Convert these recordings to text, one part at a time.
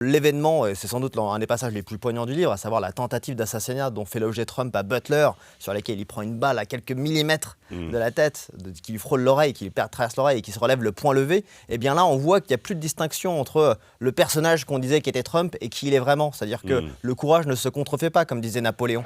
L'événement, c'est sans doute un des passages les plus poignants du livre, à savoir la tentative d'assassinat dont fait l'objet Trump à Butler, sur laquelle il prend une balle à quelques millimètres de la tête, qui lui frôle l'oreille, qui lui traverse l'oreille et qui se relève le poing levé. Et bien là, on voit qu'il n'y a plus de distinction entre le personnage qu'on disait qui était Trump et qui il est vraiment. C'est-à-dire que le courage ne se contrefait pas, comme disait Napoléon.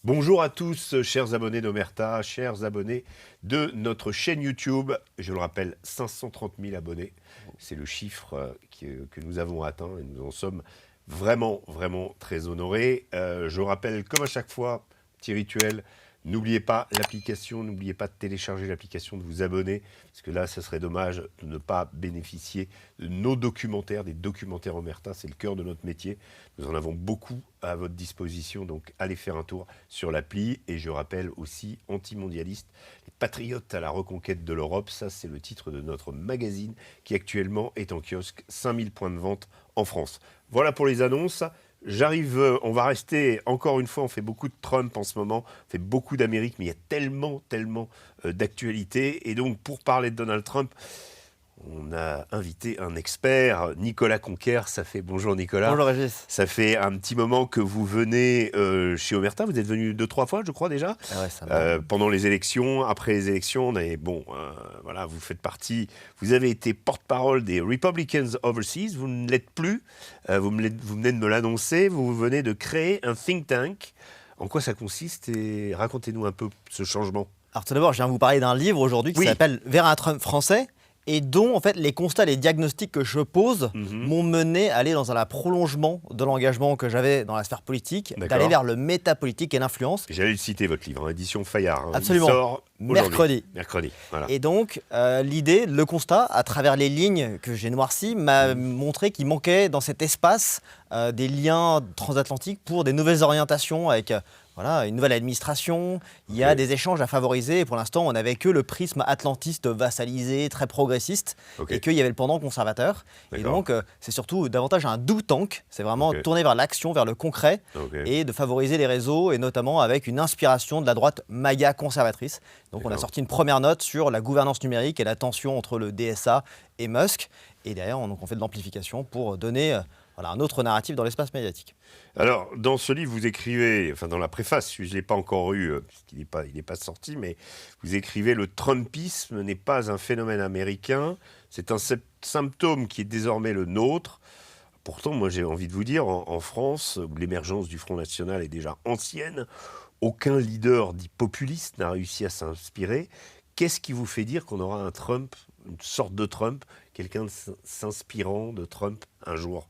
Bonjour à tous, chers abonnés d'Omerta, chers abonnés de notre chaîne YouTube. Je le rappelle, 530 000 abonnés. C'est le chiffre que nous avons atteint et nous en sommes vraiment très honorés. Je rappelle, comme à chaque fois, petit rituel, n'oubliez pas l'application, n'oubliez pas de télécharger l'application, de vous abonner, parce que là, ce serait dommage de ne pas bénéficier de nos documentaires, des documentaires Omerta, c'est le cœur de notre métier. Nous en avons beaucoup à votre disposition, donc allez faire un tour sur l'appli. Et je rappelle aussi, antimondialiste, les patriotes à la reconquête de l'Europe, ça c'est le titre de notre magazine qui actuellement est en kiosque, 5000 points de vente en France. Voilà pour les annonces. J'arrive, on va rester, encore une fois, on fait beaucoup de Trump en ce moment, on fait beaucoup d'Amérique, mais il y a tellement d'actualités. Et donc, pour parler de Donald Trump, on a invité un expert, Nicolas Conquer. Bonjour Nicolas. Bonjour Régis. Ça fait un petit moment que vous venez chez Omerta. Vous êtes venu 2-3 fois, je crois déjà. Ah ouais, ça pendant les élections, après les élections. Voilà, vous faites partie. Vous avez été porte-parole des Republicans Overseas. Vous ne l'êtes plus. Vous venez de me l'annoncer. Vous venez de créer un think tank. En quoi ça consiste et racontez-nous un peu ce changement. Alors tout d'abord, je viens vous parler d'un livre aujourd'hui qui s'appelle « Vers un Trump français ». Et dont, en fait, les constats, les diagnostics que je pose m'ont mené à aller dans un prolongement de l'engagement que j'avais dans la sphère politique, d'aller vers le métapolitique et l'influence. J'allais le citer, votre livre, édition Fayard. Absolument. Il sort mercredi. Voilà. Et donc, l'idée, le constat, à travers les lignes que j'ai noircies, m'a montré qu'il manquait dans cet espace des liens transatlantiques pour des nouvelles orientations avec... Voilà, une nouvelle administration, il y a des échanges à favoriser. Et pour l'instant, on n'avait que le prisme atlantiste vassalisé, très progressiste, et qu'il y avait le pendant conservateur. Et donc, c'est surtout davantage un do tank. C'est vraiment tourner vers l'action, vers le concret, et de favoriser les réseaux, et notamment avec une inspiration de la droite MAGA conservatrice. Donc, on a sorti une première note sur la gouvernance numérique et la tension entre le DSA et Musk. Et derrière, on fait de l'amplification pour donner un autre narratif dans l'espace médiatique. Alors, dans ce livre, vous écrivez, enfin dans la préface, je ne l'ai pas encore eu, puisqu'il n'est pas sorti, mais vous écrivez « Le Trumpisme n'est pas un phénomène américain, c'est un symptôme qui est désormais le nôtre ». Pourtant, moi j'ai envie de vous dire, en France, où l'émergence du Front National est déjà ancienne, aucun leader dit populiste n'a réussi à s'inspirer. Qu'est-ce qui vous fait dire qu'on aura un Trump, une sorte de Trump, quelqu'un s'inspirant de Trump un jour ?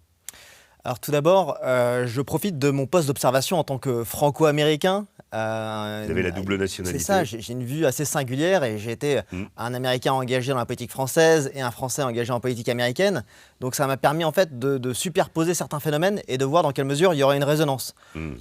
Alors tout d'abord, je profite de mon poste d'observation en tant que franco-américain. Vous avez la double nationalité. C'est ça, j'ai une vue assez singulière et j'ai été un Américain engagé dans la politique française et un Français engagé en politique américaine. Donc ça m'a permis en fait de superposer certains phénomènes et de voir dans quelle mesure il y aurait une résonance.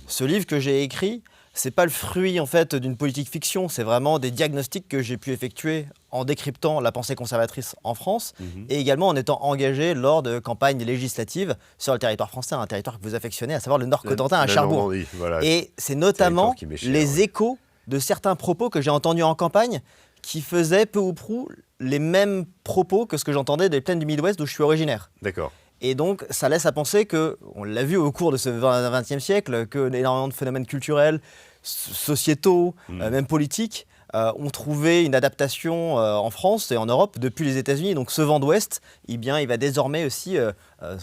Ce livre que j'ai écrit, c'est pas le fruit en fait d'une politique fiction, c'est vraiment des diagnostics que j'ai pu effectuer en décryptant la pensée conservatrice en France et également en étant engagé lors de campagnes législatives sur le territoire français, un territoire que vous affectionnez, à savoir le Nord-Cotentin à Cherbourg. Voilà. Et c'est notamment les échos de certains propos que j'ai entendus en campagne qui faisaient peu ou prou les mêmes propos que ce que j'entendais des plaines du Midwest d'où je suis originaire. D'accord. Et donc, ça laisse à penser que, on l'a vu au cours de ce XXe siècle, que énormément de phénomènes culturels, sociétaux, même politiques, ont trouvé une adaptation en France et en Europe depuis les États-Unis. Donc ce vent d'ouest, il va désormais aussi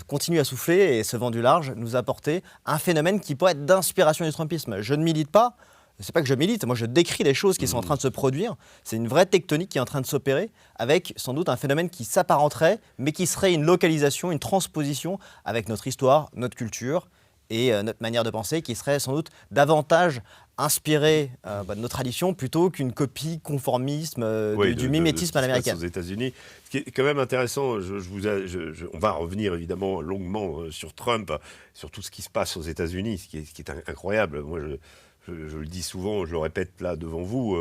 continuer à souffler et ce vent du large nous apporter un phénomène qui pourrait être d'inspiration du Trumpisme. Je ne milite pas. C'est pas que je milite, moi je décris les choses qui sont en train de se produire. C'est une vraie tectonique qui est en train de s'opérer avec sans doute un phénomène qui s'apparenterait, mais qui serait une localisation, une transposition avec notre histoire, notre culture et notre manière de penser qui serait sans doute davantage inspirée de nos traditions plutôt qu'une copie conformisme du mimétisme à l'américaine. Aux États-Unis. Ce qui est quand même intéressant, on va revenir évidemment longuement sur Trump, sur tout ce qui se passe aux États-Unis, ce qui est incroyable. Moi, je le dis souvent, je le répète là devant vous,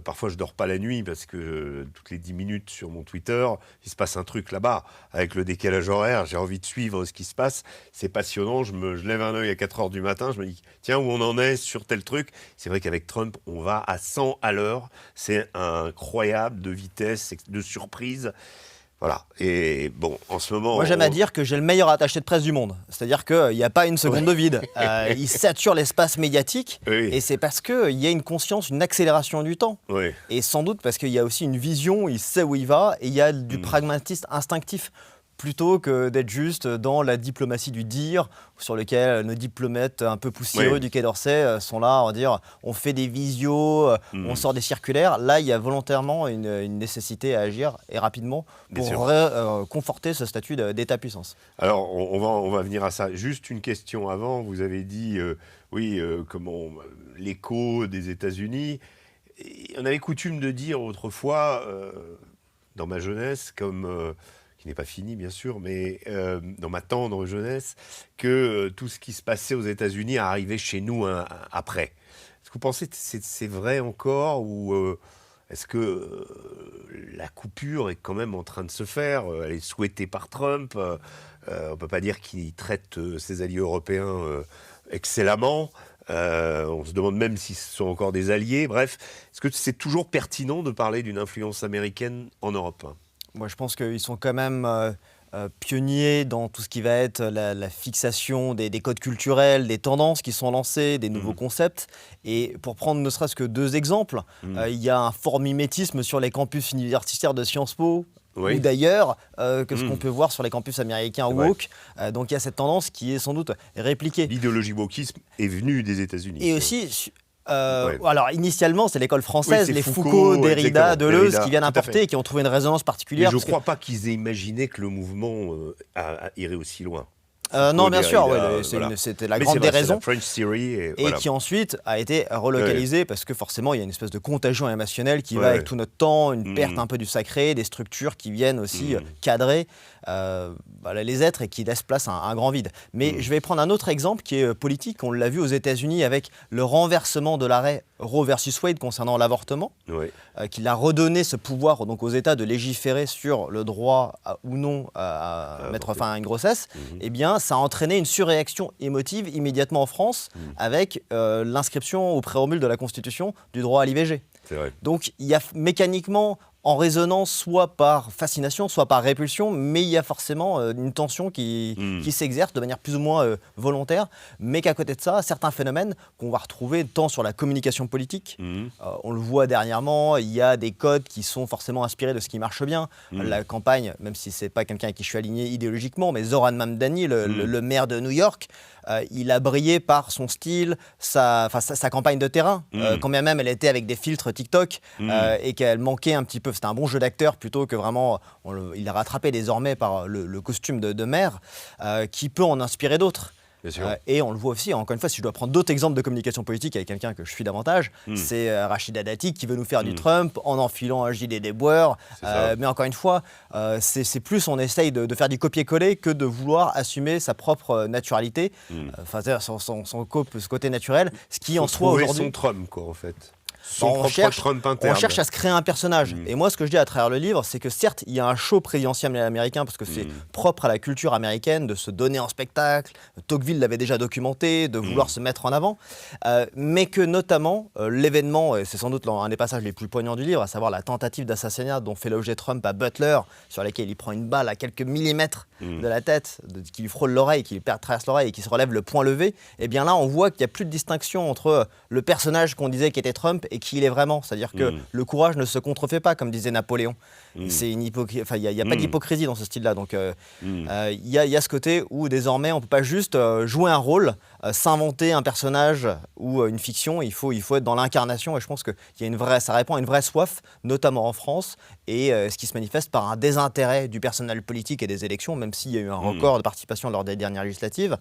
parfois je dors pas la nuit parce que toutes les 10 minutes sur mon Twitter, il se passe un truc là-bas. Avec le décalage horaire, j'ai envie de suivre ce qui se passe. C'est passionnant, je lève un œil à 4 heures du matin, je me dis, tiens, où on en est sur tel truc. C'est vrai qu'avec Trump, on va à 100 à l'heure. C'est incroyable de vitesse, de surprise. Voilà. Et bon, en ce moment... Moi, j'aime à dire que j'ai le meilleur attaché de presse du monde. C'est-à-dire qu'il n'y a pas une seconde de vide. Il sature l'espace médiatique. Oui. Et c'est parce qu'il y a une conscience, une accélération du temps. Oui. Et sans doute parce qu'il y a aussi une vision, il sait où il va. Et il y a du pragmatisme instinctif. Plutôt que d'être juste dans la diplomatie du dire, sur lequel nos diplomates un peu poussiéreux du Quai d'Orsay sont là, on va dire, on fait des visios, on sort des circulaires. Là, il y a volontairement une nécessité à agir, et rapidement, pour conforter ce statut d'État-puissance. Alors, on va venir à ça. Juste une question avant, vous avez dit, comment l'écho des États-Unis. Et on avait coutume de dire autrefois, dans ma jeunesse, qui n'est pas fini bien sûr, mais dans ma tendre jeunesse, que tout ce qui se passait aux États-Unis arrivait chez nous après. Est-ce que vous pensez que c'est vrai encore, ou est-ce que la coupure est quand même en train de se faire? Elle est souhaitée par Trump. On ne peut pas dire qu'il traite ses alliés européens excellemment. On se demande même si ce sont encore des alliés. Bref, est-ce que c'est toujours pertinent de parler d'une influence américaine en Europe? Moi, je pense qu'ils sont quand même pionniers dans tout ce qui va être la fixation des codes culturels, des tendances qui sont lancées, des nouveaux concepts. Et pour prendre ne serait-ce que 2 exemples, il y a un fort mimétisme sur les campus universitaires de Sciences Po, ou d'ailleurs, que ce qu'on peut voir sur les campus américains woke. Donc il y a cette tendance qui est sans doute répliquée. L'idéologie wokisme est venue des États-Unis. Et aussi... Alors initialement c'est l'école française, les Foucault, Derrida, Deleuze qui viennent importer et qui ont trouvé une résonance particulière. Mais je ne crois pas qu'ils aient imaginé que le mouvement irait aussi loin. Non, bien sûr, c'était la grande déraison. La French Theory et qui ensuite a été relocalisée parce que forcément il y a une espèce de contagion émotionnelle qui va avec tout notre temps, une perte un peu du sacré, des structures qui viennent aussi cadrer les êtres et qui laissent place à un grand vide. Mais je vais prendre un autre exemple qui est politique. On l'a vu aux États-Unis avec le renversement de l'arrêt Roe versus Wade concernant l'avortement, qui a redonné ce pouvoir donc aux États de légiférer sur le droit ou non à mettre fin à une grossesse. Eh bien, ça a entraîné une surréaction émotive immédiatement en France avec l'inscription au préambule de la Constitution du droit à l'IVG. Donc il y a mécaniquement en résonance soit par fascination, soit par répulsion, mais il y a forcément une tension qui s'exerce de manière plus ou moins volontaire, mais qu'à côté de ça, certains phénomènes qu'on va retrouver tant sur la communication politique, on le voit dernièrement, il y a des codes qui sont forcément inspirés de ce qui marche bien. La campagne, même si c'est pas quelqu'un avec qui je suis aligné idéologiquement, mais Zoran Mamdani, le maire de New York, il a brillé par son style, sa campagne de terrain, quand bien même elle était avec des filtres TikTok et qu'elle manquait un petit peu. C'était un bon jeu d'acteur plutôt que vraiment, il est rattrapé désormais par le costume de maire qui peut en inspirer d'autres. Et on le voit aussi, encore une fois, si je dois prendre d'autres exemples de communication politique avec quelqu'un que je suis davantage, c'est Rachida Dati qui veut nous faire du Trump en enfilant un gilet des boueurs. Mais encore une fois, c'est plus on essaye de faire du copier-coller que de vouloir assumer sa propre naturalité, son côté naturel, ce qui en soi aujourd'hui... son Trump, quoi, en fait. On cherche à se créer un personnage. Et moi, ce que je dis à travers le livre, c'est que certes, il y a un show présidentiel américain, parce que c'est propre à la culture américaine de se donner en spectacle. Tocqueville l'avait déjà documenté, de vouloir se mettre en avant. Mais que notamment, l'événement, et c'est sans doute un des passages les plus poignants du livre, à savoir la tentative d'assassinat dont fait l'objet Trump à Butler, sur laquelle il prend une balle à quelques millimètres de la tête, qui lui frôle l'oreille, qui lui traverse l'oreille et qui se relève le poing levé. Et bien là, on voit qu'il n'y a plus de distinction entre le personnage qu'on disait qui était Trump et qui il est vraiment. C'est-à-dire que le courage ne se contrefait pas, comme disait Napoléon. C'est une il n'y a pas d'hypocrisie dans ce style-là. Donc, il y a ce côté où désormais, on ne peut pas juste jouer un rôle, s'inventer un personnage ou une fiction. Il faut être dans l'incarnation. Et je pense que ça répond à une vraie soif, notamment en France, et ce qui se manifeste par un désintérêt du personnel politique et des élections, même s'il y a eu un record de participation lors des dernières législatives,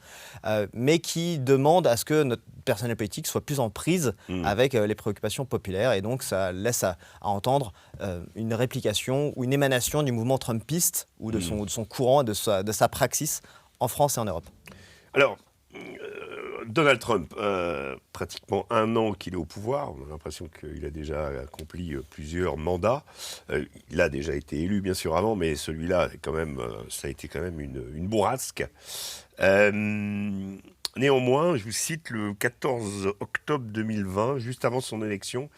mais qui demande à ce que notre personnel politique soit plus en prise avec les préoccupations populaires. Et donc, ça laisse à entendre une réplication ou une émanation du mouvement trumpiste ou de son courant, de sa praxis en France et en Europe. Alors, Donald Trump, pratiquement 1 an qu'il est au pouvoir, on a l'impression qu'il a déjà accompli plusieurs mandats. Il a déjà été élu, bien sûr, avant, mais celui-là, quand même, ça a été quand même une bourrasque. Néanmoins, je vous cite le 14 octobre 2020, juste avant son élection,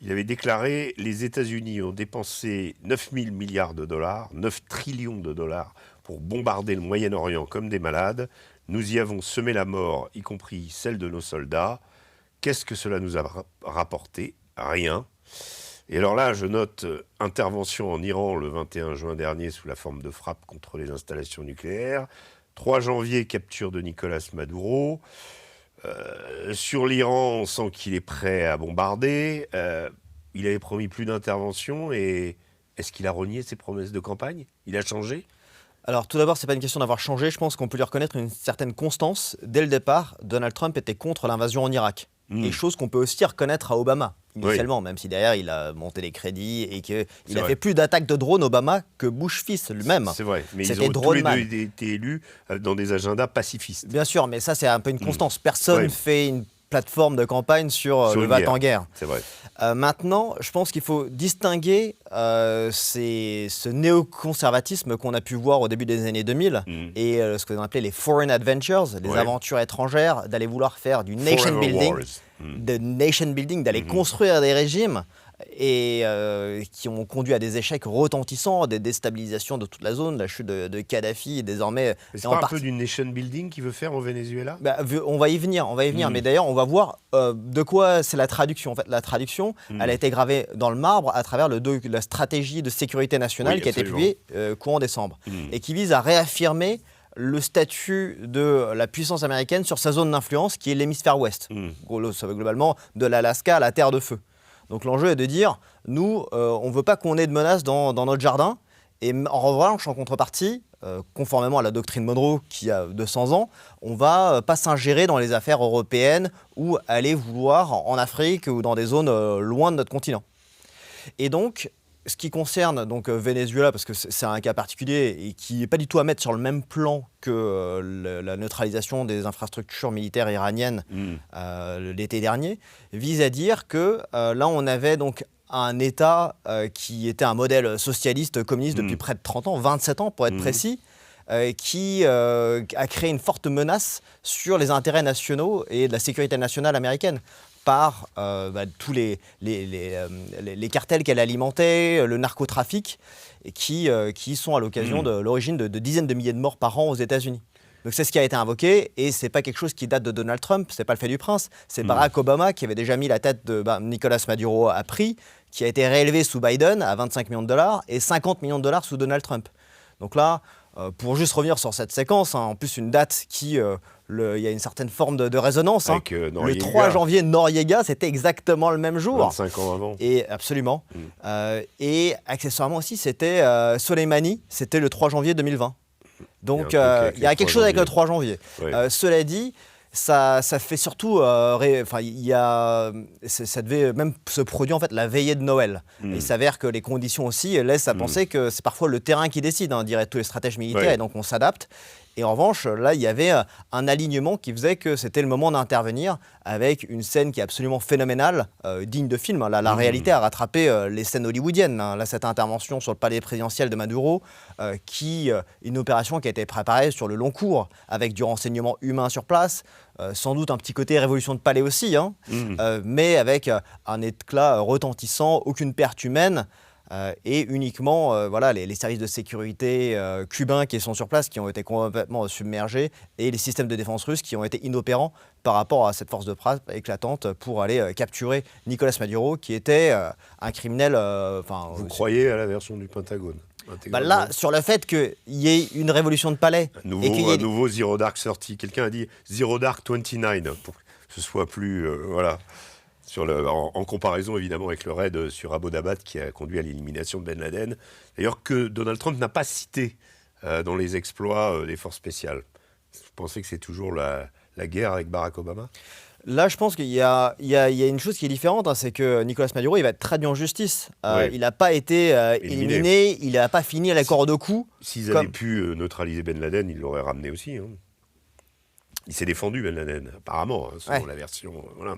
il avait déclaré « Les États-Unis ont dépensé 9 000 milliards de dollars, 9 trillions de dollars pour bombarder le Moyen-Orient comme des malades. Nous y avons semé la mort, y compris celle de nos soldats. Qu'est-ce que cela nous a rapporté? Rien. » Et alors là, je note intervention en Iran le 21 juin dernier sous la forme de frappe contre les installations nucléaires. 3 janvier, capture de Nicolas Maduro. Sur l'Iran, on sent qu'il est prêt à bombarder. Il avait promis plus d'intervention. Et est-ce qu'il a renié ses promesses de campagne? Il a changé? Alors tout d'abord, c'est pas une question d'avoir changé, je pense qu'on peut lui reconnaître une certaine constance. Dès le départ, Donald Trump était contre l'invasion en Irak. Et chose qu'on peut aussi reconnaître à Obama, initialement, même si derrière il a monté les crédits et qu'il a fait plus d'attaques de drones, Obama, que Bush fils lui-même. C'est vrai, mais ils ont tous les deux été élus dans des agendas pacifistes. Bien sûr, mais ça c'est un peu une constance. Personne ne fait une plateforme de campagne sur le va-t-en-guerre. C'est vrai. Maintenant, je pense qu'il faut distinguer ce néoconservatisme qu'on a pu voir au début des années 2000 et ce qu'on appelait les foreign adventures, les aventures étrangères, d'aller vouloir faire du nation building, d'aller construire des régimes et qui ont conduit à des échecs retentissants, des déstabilisations de toute la zone, la chute de Kadhafi et désormais... C'est pas un peu du nation building qu'il veut faire au Venezuela? On va y venir. Mais d'ailleurs, on va voir de quoi c'est la traduction. En fait, la traduction, elle a été gravée dans le marbre à travers la stratégie de sécurité nationale qui a été publiée courant décembre et qui vise à réaffirmer le statut de la puissance américaine sur sa zone d'influence qui est l'hémisphère ouest, globalement de l'Alaska à la Terre de Feu. Donc l'enjeu est de dire, nous, on ne veut pas qu'on ait de menaces dans notre jardin. Et en revanche, en contrepartie, conformément à la doctrine Monroe qui a 200 ans, on ne va pas s'ingérer dans les affaires européennes ou aller vouloir en Afrique ou dans des zones loin de notre continent. Et donc, ce qui concerne Venezuela, parce que c'est un cas particulier et qui n'est pas du tout à mettre sur le même plan que la neutralisation des infrastructures militaires iraniennes l'été dernier, vise à dire que là on avait donc un État qui était un modèle socialiste communiste depuis près de 30 ans, 27 ans pour être précis, qui a créé une forte menace sur les intérêts nationaux et de la sécurité nationale américaine par tous les cartels qu'elle alimentait, le narcotrafic, et qui sont à l'occasion de l'origine de dizaines de milliers de morts par an aux États-Unis. Donc c'est ce qui a été invoqué, et c'est pas quelque chose qui date de Donald Trump, c'est pas le fait du prince, c'est Barack Obama qui avait déjà mis la tête de Nicolas Maduro à prix, qui a été réélevé sous Biden à 25 millions de dollars et 50 millions de dollars sous Donald Trump. Donc là, pour juste revenir sur cette séquence, en plus une date qui, il y a une certaine forme de résonance. Le 3 janvier, Noriega, c'était exactement le même jour. 25 ans avant. Et absolument. Et accessoirement aussi, c'était Soleimani, c'était le 3 janvier 2020. Donc il y a quelque chose avec le 3 janvier. Cela dit, ça fait surtout, ça devait même se produire en fait la veillée de Noël. Et il s'avère que les conditions aussi laissent à penser que c'est parfois le terrain qui décide, diraient tous les stratèges militaires, et donc on s'adapte. Et en revanche, là, il y avait un alignement qui faisait que c'était le moment d'intervenir avec une scène qui est absolument phénoménale, digne de film. Là, la réalité a rattrapé les scènes hollywoodiennes. Là, cette intervention sur le palais présidentiel de Maduro, une opération qui a été préparée sur le long cours, avec du renseignement humain sur place, sans doute un petit côté révolution de palais aussi, mais avec un éclat retentissant, aucune perte humaine. Et uniquement les services de sécurité cubains qui sont sur place, qui ont été complètement submergés, et les systèmes de défense russes qui ont été inopérants par rapport à cette force de frappe éclatante pour aller capturer Nicolas Maduro, qui était un criminel... Vous croyez à la version du Pentagone? Là, sur le fait qu'il y ait une révolution de palais... Un nouveau Zero Dark 30. Quelqu'un a dit Zero Dark 29, pour que ce soit plus... en comparaison évidemment avec le raid sur Abbottabad qui a conduit à l'élimination de Ben Laden, d'ailleurs que Donald Trump n'a pas cité dans les exploits des forces spéciales. Vous pensez que c'est toujours la guerre avec Barack Obama? Là, je pense qu'il y a une chose qui est différente, c'est que Nicolas Maduro, il va être traduit en justice. Il n'a pas été éliminé, il n'a pas fini à la corde au cou. S'ils avaient pu neutraliser Ben Laden, ils l'auraient ramené aussi. Il s'est défendu, Ben Laden, apparemment, hein, selon la version. Voilà.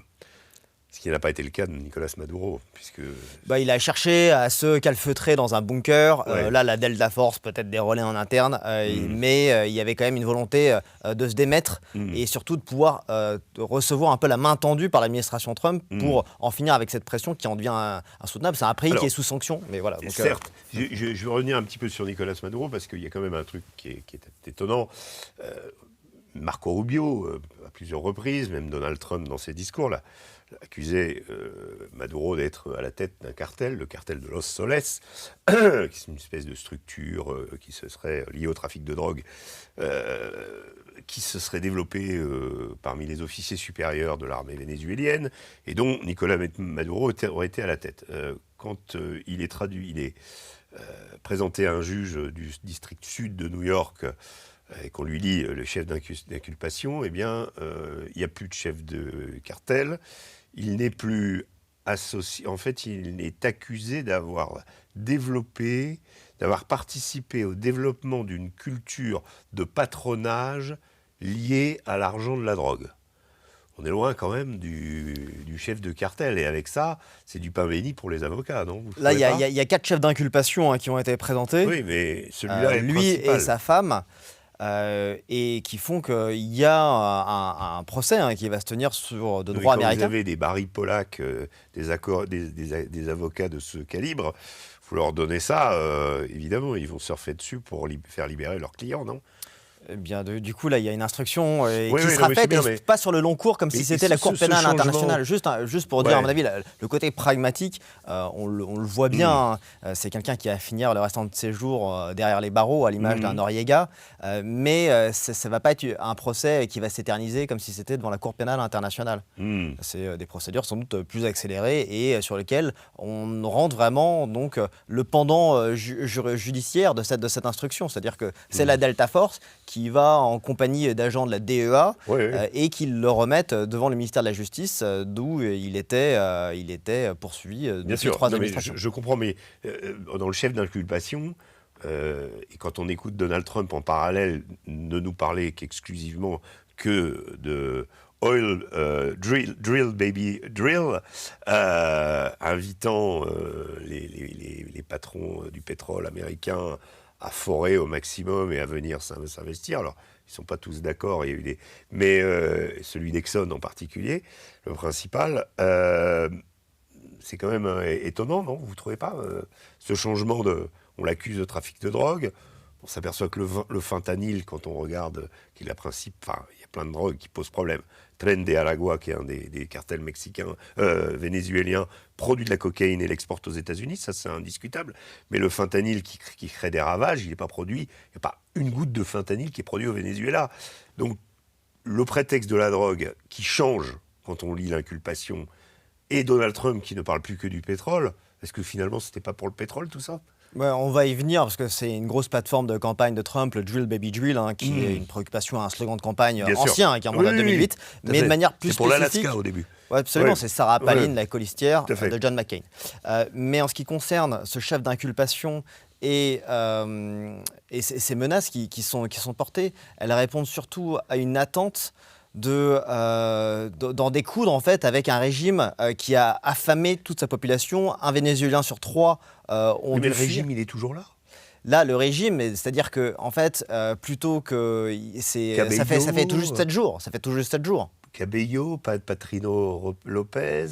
Ce qui n'a pas été le cas de Nicolas Maduro, puisque... Il a cherché à se calfeutrer dans un bunker. Là, la Delta Force, peut-être des relais en interne, mais il y avait quand même une volonté de se démettre et surtout de pouvoir recevoir un peu la main tendue par l'administration Trump pour en finir avec cette pression qui en devient insoutenable. C'est un pays qui est sous sanction, mais voilà. Donc, certes, je vais revenir un petit peu sur Nicolas Maduro, parce qu'il y a quand même un truc qui est étonnant. Marco Rubio, à plusieurs reprises, même Donald Trump dans ses discours, là, accusait Maduro d'être à la tête d'un cartel, le cartel de Los Soles, qui est une espèce de structure qui se serait liée au trafic de drogue, qui se serait développée parmi les officiers supérieurs de l'armée vénézuélienne, et dont Nicolas Maduro aurait été à la tête. Quand il est présenté à un juge du district sud de New York, et qu'on lui lit le chef d'inculpation, eh bien, il n'y a plus de chef de cartel. Il n'est plus associé. En fait, il est accusé d'avoir participé au développement d'une culture de patronage liée à l'argent de la drogue. On est loin quand même du chef de cartel. Et avec ça, c'est du pain béni pour les avocats, non? Là, il y a 4 chefs d'inculpation qui ont été présentés. Oui, mais celui-là est le lui principal. Et sa femme. Et qui font qu'il y a un procès qui va se tenir de droit américain. Vous avez des Barry Pollack, des avocats de ce calibre, vous leur donnez ça, évidemment, ils vont surfer dessus pour faire libérer leurs clients, non? Eh bien, du coup, là, il y a une instruction qui oui, sera faite, bien, et pas sur le long cours, comme si c'était la Cour pénale internationale. Juste pour dire, à mon avis, le côté pragmatique, on le voit bien. C'est quelqu'un qui va finir le restant de ses jours derrière les barreaux, à l'image d'un Noriega. Mais ça ne va pas être un procès qui va s'éterniser comme si c'était devant la Cour pénale internationale. C'est des procédures sans doute plus accélérées et sur lesquelles on rentre vraiment donc, le pendant judiciaire de cette instruction. C'est-à-dire que c'est la Delta Force qui va en compagnie d'agents de la DEA et qui le remettent devant le ministère de la Justice, d'où il était poursuivi depuis 3 administrations. Je comprends, mais dans le chef d'inculpation, et quand on écoute Donald Trump en parallèle ne nous parler qu'exclusivement que de oil, drill baby drill, invitant les patrons du pétrole américain à forer au maximum et à venir s'investir. Alors, ils ne sont pas tous d'accord, il y a eu mais celui d'Exxon en particulier, le principal, c'est quand même étonnant, non? Vous ne trouvez pas ce changement on l'accuse de trafic de drogue, on s'aperçoit que le fentanyl, quand on regarde, qu'il a il y a plein de drogues qui posent problème. Tren de Aragua, qui est un des cartels mexicains, vénézuéliens, produit de la cocaïne et l'exporte aux États-Unis, ça c'est indiscutable. Mais le fentanyl qui crée des ravages, il n'est pas produit, il n'y a pas une goutte de fentanyl qui est produit au Venezuela. Donc le prétexte de la drogue qui change quand on lit l'inculpation, et Donald Trump qui ne parle plus que du pétrole, est-ce que finalement c'était pas pour le pétrole tout ça? On va y venir parce que c'est une grosse plateforme de campagne de Trump, le Drill Baby Drill, qui est une préoccupation, un slogan de campagne ancien, qui remonte à 2008, mais de manière plus spécifique. C'est pour l'Alaska au début. Ouais, absolument, c'est Sarah Palin, la colistière de John McCain. Mais en ce qui concerne ce chef d'inculpation et ces menaces qui sont portées, elles répondent surtout à une attente d'en découdre en fait avec un régime qui a affamé toute sa population. Un Vénézuélien sur 3 ont dû le régime, il est toujours là. Là, le régime, c'est-à-dire que en fait, plutôt que ça fait tout juste 7 jours. Ça fait tout juste 7 jours. Cabello, Patrino Lopez,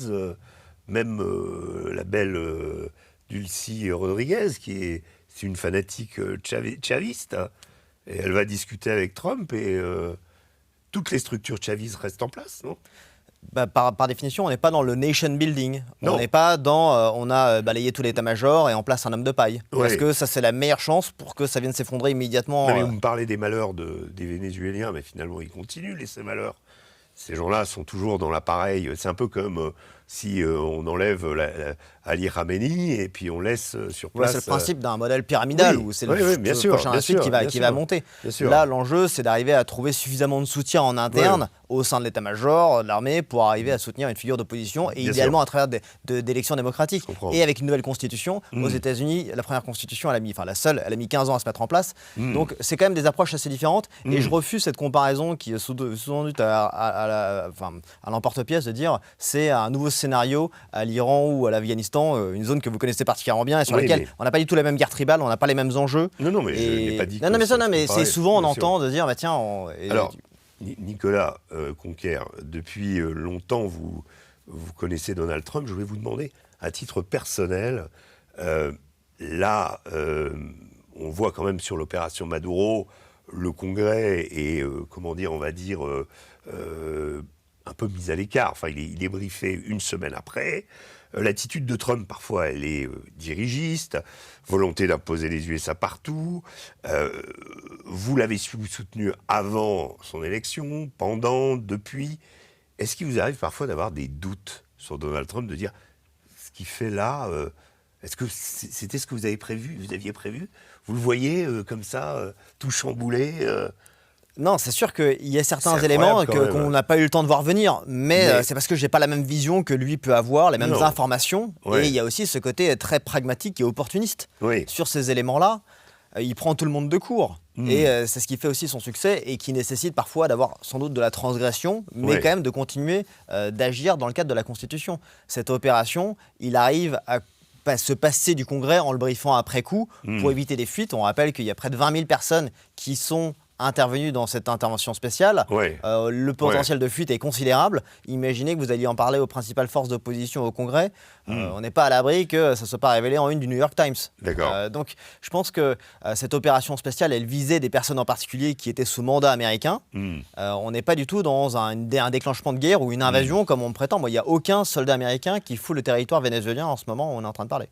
même la belle Dulcie Rodriguez, c'est une fanatique chaviste, et elle va discuter avec Trump et toutes les structures chavistes restent en place, non? Par définition, on n'est pas dans le nation building. On n'est pas dans on a balayé tout l'état-major et en place un homme de paille. Parce que ça, c'est la meilleure chance pour que ça vienne s'effondrer immédiatement. Non, mais vous me parlez des malheurs des Vénézuéliens, mais finalement, ils continuent, ces malheurs. Ces gens-là sont toujours dans l'appareil. C'est un peu comme si on enlève Ali Khamenei et puis on laisse sur place... C'est le principe d'un modèle pyramidal où c'est le prochain insulte qui va monter. Là, l'enjeu, c'est d'arriver à trouver suffisamment de soutien en interne au sein de l'état-major, de l'armée, pour arriver à soutenir une figure d'opposition et idéalement à travers d'élections démocratiques. Et avec une nouvelle constitution, aux États-Unis, la première constitution, la seule, elle a mis 15 ans à se mettre en place. Donc c'est quand même des approches assez différentes. Et je refuse cette comparaison qui est sous-tendue à l'emporte-pièce de dire c'est un nouveau scénario à l'Iran ou à l'Afghanistan, une zone que vous connaissez particulièrement bien et sur laquelle on n'a pas du tout la même guerre tribale, on n'a pas les mêmes enjeux. Non, mais je n'ai pas dit mais c'est souvent on entend de dire bah tiens. Alors, Nicolas Conquer, depuis longtemps vous connaissez Donald Trump. Je voulais vous demander, à titre personnel, là, on voit quand même sur l'opération Maduro, le Congrès est, on va dire, un peu mis à l'écart. Enfin, il est briefé une semaine après. L'attitude de Trump, parfois, elle est dirigiste, volonté d'imposer les USA partout. Vous l'avez soutenu avant son élection, pendant, depuis. Est-ce qu'il vous arrive parfois d'avoir des doutes sur Donald Trump, de dire ce qu'il fait là, est-ce que c'était ce que vous aviez prévu? Vous le voyez comme ça, tout chamboulé Non, c'est sûr qu'il y a certains éléments qu'on n'a pas eu le temps de voir venir, mais c'est parce que j'ai pas la même vision que lui peut avoir, les mêmes informations, et il y a aussi ce côté très pragmatique et opportuniste sur ces éléments-là. Il prend tout le monde de court, et c'est ce qui fait aussi son succès, et qui nécessite parfois d'avoir sans doute de la transgression, mais quand même de continuer d'agir dans le cadre de la Constitution. Cette opération, il arrive à se passer du Congrès en le briefant après coup pour éviter des fuites. On rappelle qu'il y a près de 20 000 personnes qui sont intervenues dans cette intervention spéciale. Le potentiel de fuite est considérable. Imaginez que vous alliez en parler aux principales forces d'opposition au Congrès. On n'est pas à l'abri que ça ne soit pas révélé en une du New York Times. Donc je pense que cette opération spéciale, elle visait des personnes en particulier qui étaient sous mandat américain. On n'est pas du tout dans un déclenchement de guerre ou une invasion comme on me prétend. Il n'y a aucun soldat américain qui fout le territoire vénézuélien en ce moment où on est en train de parler.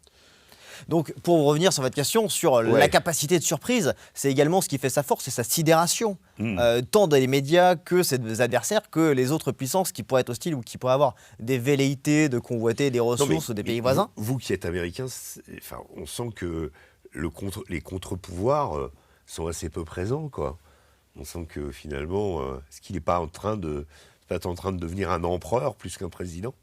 Donc, pour revenir sur votre question, sur la capacité de surprise, c'est également ce qui fait sa force, c'est sa sidération. Tant des médias que ses adversaires, que les autres puissances qui pourraient être hostiles ou qui pourraient avoir des velléités de convoiter des ressources des pays voisins. Vous qui êtes américain, on sent que les contre-pouvoirs sont assez peu présents, quoi. On sent que finalement, est-ce qu'il n'est pas en train de devenir un empereur plus qu'un président ?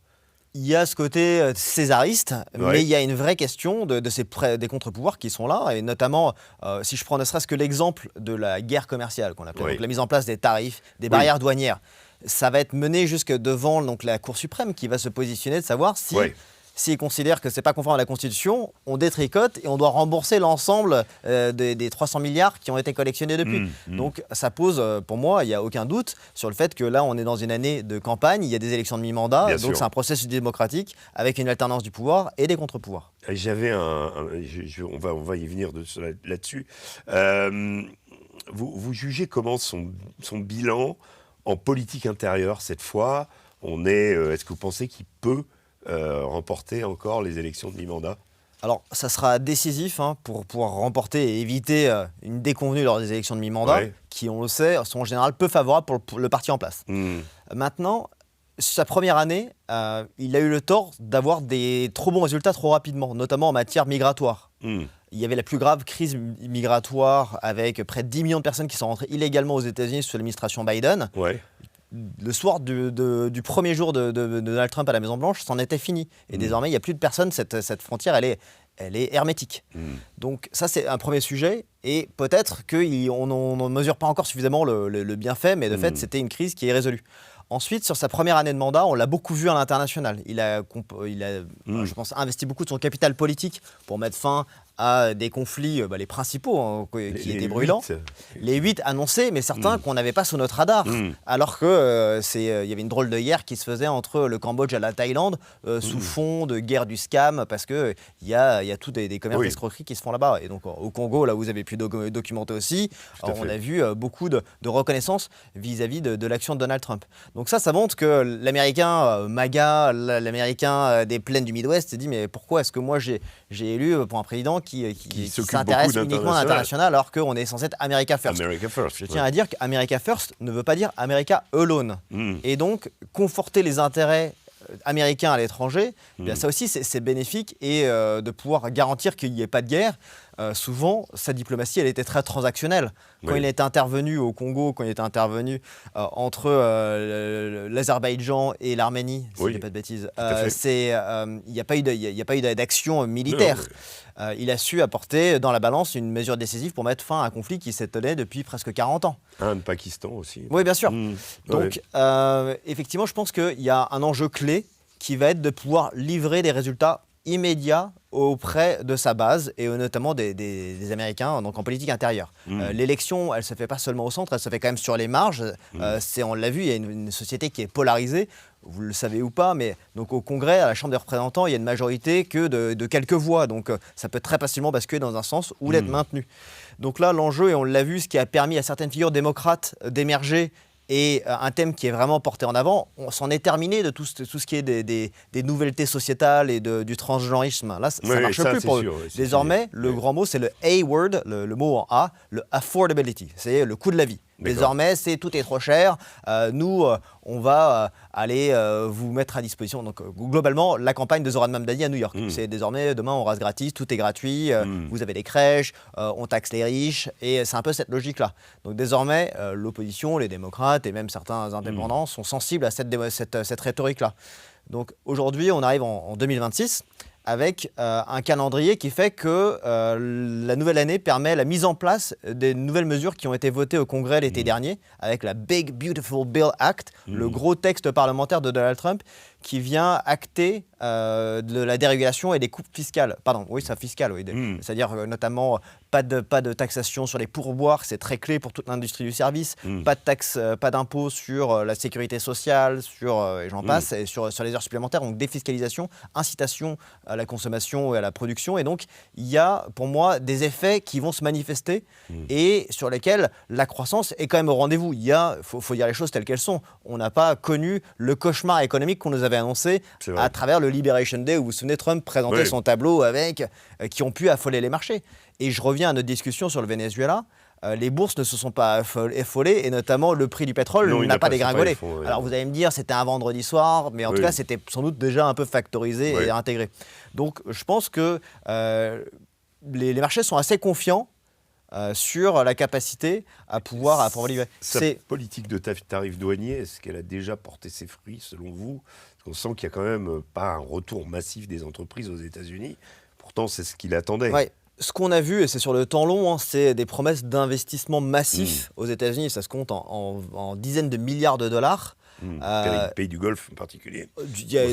Il y a ce côté césariste, mais il y a une vraie question des contre-pouvoirs qui sont là, et notamment, si je prends ne serait-ce que l'exemple de la guerre commerciale qu'on appelle, donc la mise en place des tarifs, des barrières douanières. Ça va être mené jusque devant la Cour suprême qui va se positionner de savoir si... S'ils considèrent que ce n'est pas conforme à la Constitution, on détricote et on doit rembourser l'ensemble des 300 milliards qui ont été collectionnés depuis. Donc ça pose, pour moi, il n'y a aucun doute sur le fait que là, on est dans une année de campagne, il y a des élections de mi-mandat, donc c'est un processus démocratique avec une alternance du pouvoir et des contre-pouvoirs. J'avais on va y venir là-dessus. Vous jugez comment son bilan en politique intérieure cette fois? Est-ce que vous pensez qu'il peut remporter encore les élections de mi-mandat? Alors, ça sera décisif pour pouvoir remporter et éviter une déconvenue lors des élections de mi-mandat, qui, on le sait, sont en général peu favorables pour le parti en place. Maintenant, sa première année, il a eu le tort d'avoir des trop bons résultats trop rapidement, notamment en matière migratoire. Il y avait la plus grave crise migratoire avec près de 10 millions de personnes qui sont rentrées illégalement aux États-Unis sous l'administration Biden. Le soir du premier jour de Donald Trump à la Maison-Blanche, c'en était fini. Et désormais, il n'y a plus de personnes. Cette frontière, elle est hermétique. Donc ça, c'est un premier sujet. Et peut-être qu'on ne mesure pas encore suffisamment le bienfait, mais de fait, c'était une crise qui est résolue. Ensuite, sur sa première année de mandat, on l'a beaucoup vu à l'international. Il a je pense, investi beaucoup de son capital politique pour mettre fin à des conflits, les principaux, qui étaient brûlants. Les 8 annoncés, mais certains qu'on n'avait pas sous notre radar. Alors qu'il y avait une drôle de guerre qui se faisait entre le Cambodge et la Thaïlande, sous fond de guerre du scam, parce qu'il y a tous des commerces d'escroquerie qui se font là-bas. Et donc au Congo, là où vous avez pu documenter aussi, on a vu beaucoup de reconnaissance vis-à-vis de l'action de Donald Trump. Donc ça montre que l'Américain MAGA, l'Américain des plaines du Midwest, s'est dit mais pourquoi est-ce que moi j'ai élu pour un président qui s'intéresse uniquement à l'international alors qu'on est censé être America First. Je tiens à dire qu'America First ne veut pas dire America Alone. Et donc, conforter les intérêts américains à l'étranger, eh bien ça aussi c'est bénéfique et de pouvoir garantir qu'il n'y ait pas de guerre. Souvent, sa diplomatie, elle était très transactionnelle. Quand il est intervenu au Congo, quand il est intervenu entre l'Azerbaïdjan et l'Arménie, si je ne dis pas de bêtises, il n'y a pas eu d'action militaire. Il a su apporter dans la balance une mesure décisive pour mettre fin à un conflit qui s'étalait depuis presque 40 ans. Un de Pakistan aussi. Oui, bien sûr. Donc, effectivement, je pense qu'il y a un enjeu clé qui va être de pouvoir livrer des résultats immédiats auprès de sa base et notamment des Américains donc en politique intérieure. L'élection, elle ne se fait pas seulement au centre, elle se fait quand même sur les marges. On l'a vu, il y a une société qui est polarisée. Vous le savez ou pas, mais donc au Congrès, à la Chambre des représentants, il y a une majorité que de quelques voix. Donc ça peut très facilement basculer dans un sens ou l'être maintenu. Donc là, l'enjeu, et on l'a vu, ce qui a permis à certaines figures démocrates d'émerger et un thème qui est vraiment porté en avant, on s'en est terminé de tout ce qui est des nouveautés sociétales et du transgenrisme. Là, ça ne marche plus pour eux. Désormais, le grand mot, c'est le A-word, le mot en A, le affordability, c'est le coût de la vie. Désormais, tout est trop cher. Nous, on va aller vous mettre à disposition. Donc, globalement, la campagne de Zoran Mamdani à New York. C'est désormais, demain, on rase gratis, tout est gratuit. Vous avez des crèches, on taxe les riches. Et c'est un peu cette logique-là. Donc, désormais, l'opposition, les démocrates et même certains indépendants sont sensibles à cette rhétorique-là. Donc, aujourd'hui, on arrive en 2026. Avec un calendrier qui fait que la nouvelle année permet la mise en place des nouvelles mesures qui ont été votées au Congrès l'été dernier, avec la Big Beautiful Bill Act, le gros texte parlementaire de Donald Trump, qui vient acter de la dérégulation et des coupes fiscales. Pardon, oui, c'est fiscal, oui. C'est-à-dire notamment pas de taxation sur les pourboires, c'est très clé pour toute l'industrie du service, pas de taxe, pas d'impôt sur la sécurité sociale, et j'en passe, et sur les heures supplémentaires, donc défiscalisation, incitation à la consommation et à la production. Et donc, il y a pour moi des effets qui vont se manifester et sur lesquels la croissance est quand même au rendez-vous. Il faut dire les choses telles qu'elles sont. On n'a pas connu le cauchemar économique qu'on nous avait annoncé à travers le Liberation Day où, vous vous souvenez, Trump présentait son tableau avec qui ont pu affoler les marchés. Et je reviens à notre discussion sur le Venezuela. Les bourses ne se sont pas affolées et notamment le prix du pétrole n'a pas dégringolé. Alors vous allez me dire c'était un vendredi soir, mais en tout cas c'était sans doute déjà un peu factorisé et intégré. Donc je pense que les marchés sont assez confiants sur la capacité à pouvoir livrer. Cette politique de tarifs douaniers, est-ce qu'elle a déjà porté ses fruits selon vous? Parce qu'on sent qu'il n'y a quand même pas un retour massif des entreprises aux États-Unis. Pourtant c'est ce qu'il attendait. Ouais. Ce qu'on a vu, et c'est sur le temps long, c'est des promesses d'investissement massifs aux États-Unis. Ça se compte en dizaines de milliards de dollars. Les pays du Golfe en particulier.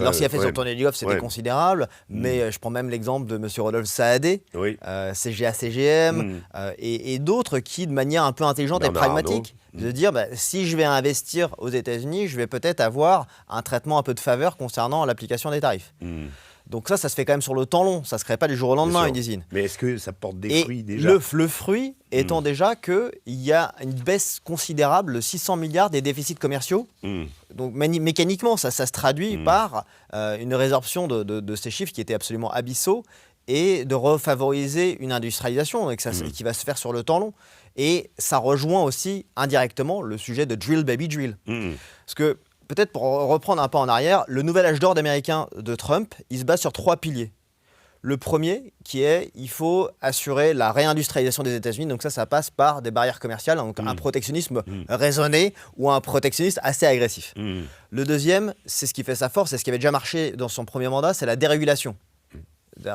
Lorsqu'il a fait son tournée du Golfe, c'était considérable. Mais je prends même l'exemple de M. Rodolphe Saadé, CGA-CGM, et d'autres qui, de manière un peu intelligente et pragmatique, de dire si je vais investir aux États-Unis, je vais peut-être avoir un traitement un peu de faveur concernant l'application des tarifs. Donc ça se fait quand même sur le temps long. Ça ne se crée pas du jour au lendemain, une usine. Mais est-ce que ça porte des fruits déjà? Le fruit étant déjà qu'il y a une baisse considérable de 600 milliards des déficits commerciaux. Donc mécaniquement, ça se traduit par une résorption de ces chiffres qui étaient absolument abyssaux et de refavoriser une industrialisation qui va se faire sur le temps long. Et ça rejoint aussi indirectement le sujet de drill baby drill. Parce que peut-être pour reprendre un pas en arrière, le nouvel âge d'or américain de Trump, il se base sur 3 piliers. Le premier, qui est, il faut assurer la réindustrialisation des États-Unis. Donc ça passe par des barrières commerciales, donc un protectionnisme raisonné ou un protectionnisme assez agressif. Le deuxième, c'est ce qui fait sa force, c'est ce qui avait déjà marché dans son premier mandat, c'est la dérégulation.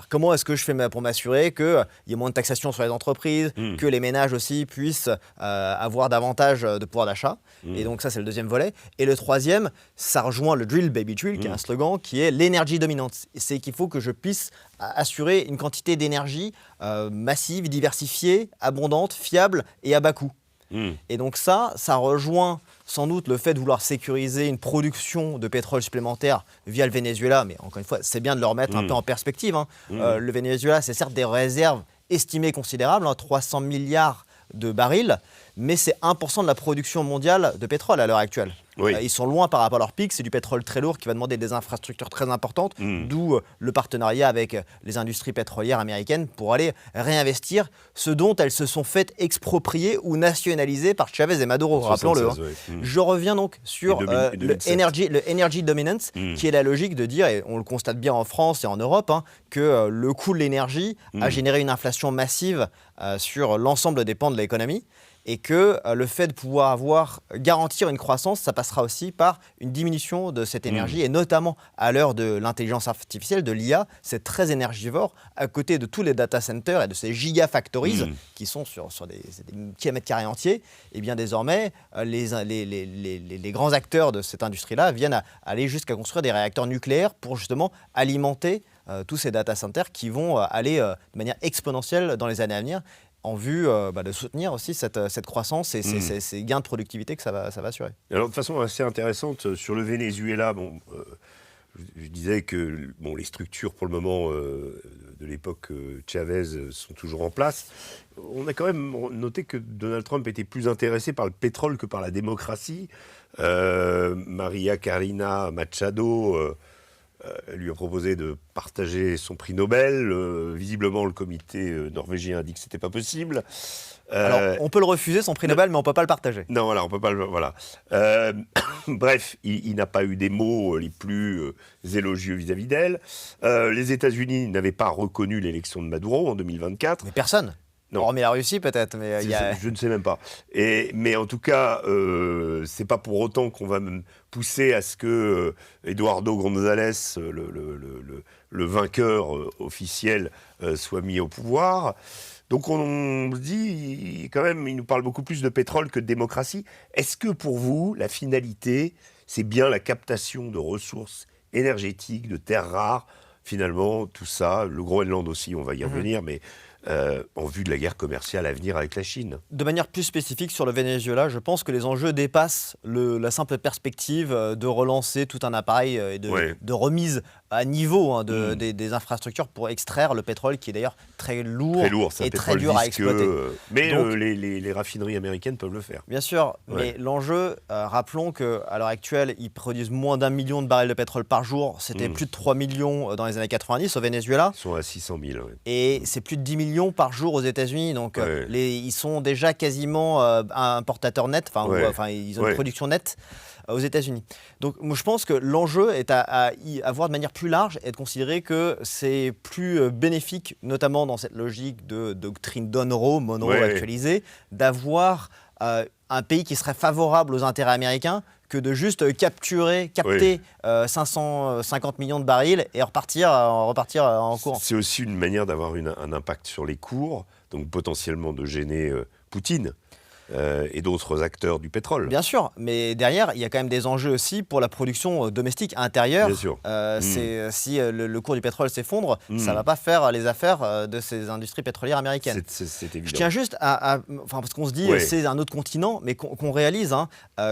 Comment est-ce que je fais pour m'assurer qu'il y ait moins de taxation sur les entreprises, que les ménages aussi puissent avoir davantage de pouvoir d'achat. Et donc ça, c'est le deuxième volet. Et le troisième, ça rejoint le drill baby drill, qui est un slogan qui est l'énergie dominante. C'est qu'il faut que je puisse assurer une quantité d'énergie massive, diversifiée, abondante, fiable et à bas coût. Et donc ça rejoint sans doute le fait de vouloir sécuriser une production de pétrole supplémentaire via le Venezuela, mais encore une fois, c'est bien de le remettre un peu en perspective. Le Venezuela, c'est certes des réserves estimées considérables, 300 milliards de barils, mais c'est 1% de la production mondiale de pétrole à l'heure actuelle. Oui. Ils sont loin par rapport à leur pic, c'est du pétrole très lourd qui va demander des infrastructures très importantes, d'où le partenariat avec les industries pétrolières américaines pour aller réinvestir ce dont elles se sont faites exproprier ou nationaliser par Chavez et Maduro, rappelons-le. Je reviens donc sur le energy dominance, qui est la logique de dire, et on le constate bien en France et en Europe, que le coût de l'énergie a généré une inflation massive sur l'ensemble des pans de l'économie. Et que le fait de pouvoir garantir une croissance, ça passera aussi par une diminution de cette énergie, et notamment à l'heure de l'intelligence artificielle, de l'IA, c'est très énergivore, à côté de tous les data centers et de ces gigafactories qui sont sur des kilomètres carrés entiers. Et bien désormais, les grands acteurs de cette industrie-là viennent aller jusqu'à construire des réacteurs nucléaires pour justement alimenter tous ces data centers qui vont aller de manière exponentielle dans les années à venir, en vue de soutenir aussi cette croissance et ces gains de productivité que ça va assurer. Alors, de façon assez intéressante, sur le Venezuela, je disais que les structures, pour le moment, de l'époque Chavez sont toujours en place. On a quand même noté que Donald Trump était plus intéressé par le pétrole que par la démocratie. Maria Corina Machado lui a proposé de partager son prix Nobel. Visiblement, le comité norvégien a dit que c'était pas possible. Alors, on peut le refuser, son prix Nobel, mais on peut pas le partager. Non, voilà, on peut pas le... Voilà. Bref, il n'a pas eu des mots les plus élogieux vis-à-vis d'elle. Les États-Unis n'avaient pas reconnu l'élection de Maduro en 2024. Mais personne. Non. Hormis la Russie, peut-être. Mais je ne sais même pas. Mais en tout cas, c'est pas pour autant qu'on va pousser à ce que Eduardo González, le vainqueur officiel, soit mis au pouvoir. Donc on se dit, quand même, il nous parle beaucoup plus de pétrole que de démocratie. Est-ce que pour vous, la finalité, c'est bien la captation de ressources énergétiques, de terres rares, finalement, tout ça, le Groenland aussi, on va y revenir, mais en vue de la guerre commerciale à venir avec la Chine. De manière plus spécifique sur le Venezuela, je pense que les enjeux dépassent la simple perspective de relancer tout un appareil et de remise à niveau des infrastructures pour extraire le pétrole, qui est d'ailleurs très lourd et très dur à exploiter. Mais donc, les raffineries américaines peuvent le faire. Bien sûr, mais l'enjeu, rappelons qu'à l'heure actuelle, ils produisent moins d'1 million de barils de pétrole par jour. C'était plus de 3 millions dans les années 90 au Venezuela. Ils sont à 600 000. Et c'est plus de 10 millions par jour aux États-Unis. Donc ils sont déjà quasiment importateurs nets, ils ont une production nette aux États-Unis. Donc moi, je pense que l'enjeu est à voir de manière plus large et de considérer que c'est plus bénéfique, notamment dans cette logique de doctrine Monroe actualisée, d'avoir un pays qui serait favorable aux intérêts américains que de juste capter 550 millions de barils et repartir en courant. C'est aussi une manière d'avoir un impact sur les cours, donc potentiellement de gêner Poutine. Et d'autres acteurs du pétrole. Bien sûr, mais derrière, il y a quand même des enjeux aussi pour la production domestique intérieure. Bien sûr. Si le cours du pétrole s'effondre, ça ne va pas faire les affaires de ces industries pétrolières américaines. C'est évident. Je tiens juste parce qu'on se dit c'est un autre continent, mais qu'on réalise,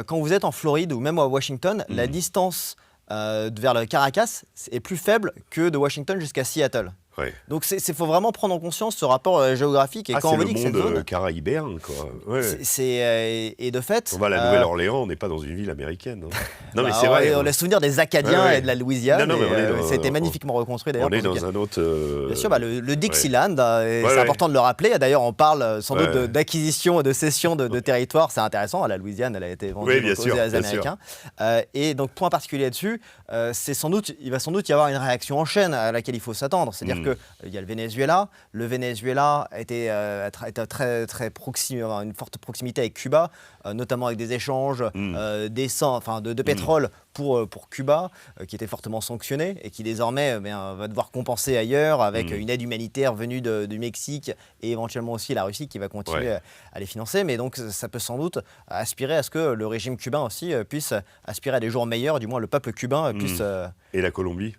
quand vous êtes en Floride ou même à Washington, la distance vers le Caracas est plus faible que de Washington jusqu'à Seattle. Donc il faut vraiment prendre en conscience ce rapport géographique. Et quand on dit que c'est le monde caraïbéen, quoi. Et de fait... On va à la Nouvelle-Orléans, on n'est pas dans une ville américaine. Non, mais c'est vrai. On a souvenir des Acadiens et de la Louisiane. Ça a été magnifiquement reconstruit d'ailleurs. On est dans un autre... Bien sûr, le Dixieland, c'est important de le rappeler. D'ailleurs, on parle sans doute d'acquisition et de cession de territoire. C'est intéressant. La Louisiane, elle a été vendue aux Américains. Et donc, point particulier là-dessus, il va sans doute y avoir une réaction en chaîne à laquelle il faut s'attendre. C'est-à-dire qu'il y a le Venezuela. Le Venezuela était très une forte proximité avec Cuba, notamment avec des échanges de pétrole pour Cuba, qui était fortement sanctionné et qui désormais va devoir compenser ailleurs avec une aide humanitaire venue du Mexique et éventuellement aussi la Russie qui va continuer à les financer. Mais donc ça peut sans doute aspirer à ce que le régime cubain aussi puisse aspirer à des jours meilleurs, du moins le peuple cubain puisse... Et la Colombie ?